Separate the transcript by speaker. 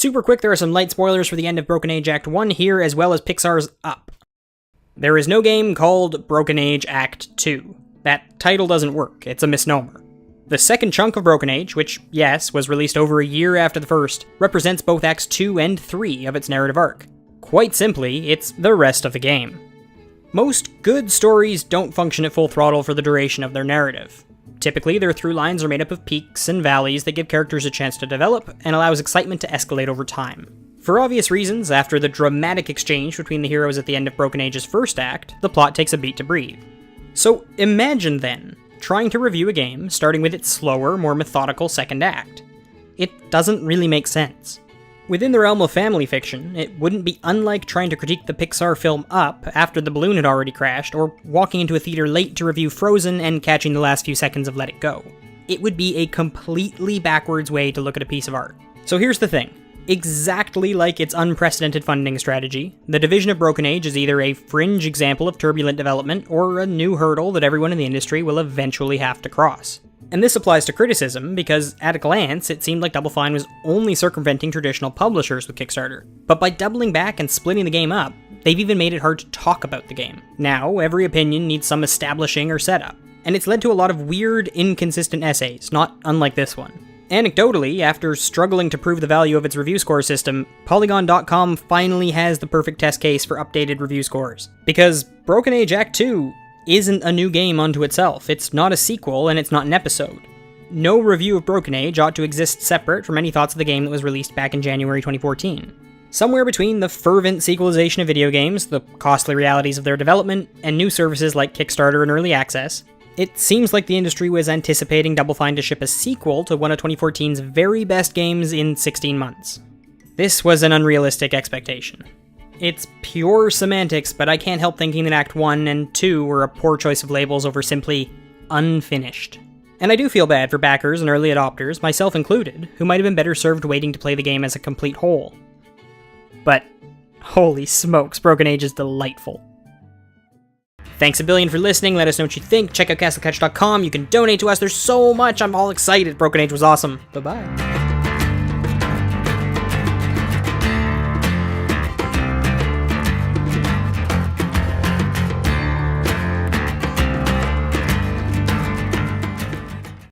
Speaker 1: Super quick, there are some light spoilers for the end of Broken Age Act 1 here, as well as Pixar's Up. There is no game called Broken Age Act 2. That title doesn't work, it's a misnomer. The second chunk of Broken Age, which, yes, was released over a year after the first, represents both Acts 2 and 3 of its narrative arc. Quite simply, it's the rest of the game. Most good stories don't function at full throttle for the duration of their narrative. Typically, their through lines are made up of peaks and valleys that give characters a chance to develop and allows excitement to escalate over time. For obvious reasons, after the dramatic exchange between the heroes at the end of Broken Age's first act, the plot takes a beat to breathe. So imagine then, trying to review a game starting with its slower, more methodical second act. It doesn't really make sense. Within the realm of family fiction, it wouldn't be unlike trying to critique the Pixar film Up after the balloon had already crashed, or walking into a theater late to review Frozen and catching the last few seconds of Let It Go. It would be a completely backwards way to look at a piece of art. So here's the thing. Exactly like its unprecedented funding strategy, the division of Broken Age is either a fringe example of turbulent development or a new hurdle that everyone in the industry will eventually have to cross. And this applies to criticism because, at a glance, it seemed like Double Fine was only circumventing traditional publishers with Kickstarter. But by doubling back and splitting the game up, they've even made it hard to talk about the game. Now, every opinion needs some establishing or setup. And it's led to a lot of weird, inconsistent essays, not unlike this one. Anecdotally, after struggling to prove the value of its review score system, Polygon.com finally has the perfect test case for updated review scores. Because Broken Age Act 2 isn't a new game unto itself, it's not a sequel, and it's not an episode. No review of Broken Age ought to exist separate from any thoughts of the game that was released back in January 2014. Somewhere between the fervent sequelization of video games, the costly realities of their development, and new services like Kickstarter and Early Access, it seems like the industry was anticipating Double Fine to ship a sequel to one of 2014's very best games in 16 months. This was an unrealistic expectation. It's pure semantics, but I can't help thinking that Act 1 and 2 were a poor choice of labels over simply unfinished. And I do feel bad for backers and early adopters, myself included, who might have been better served waiting to play the game as a complete whole. But holy smokes, Broken Age is delightful. Thanks a billion for listening, let us know what you think, check out castlecouch.com, you can donate to us, there's so much, I'm all excited, Broken Age was awesome, bye-bye.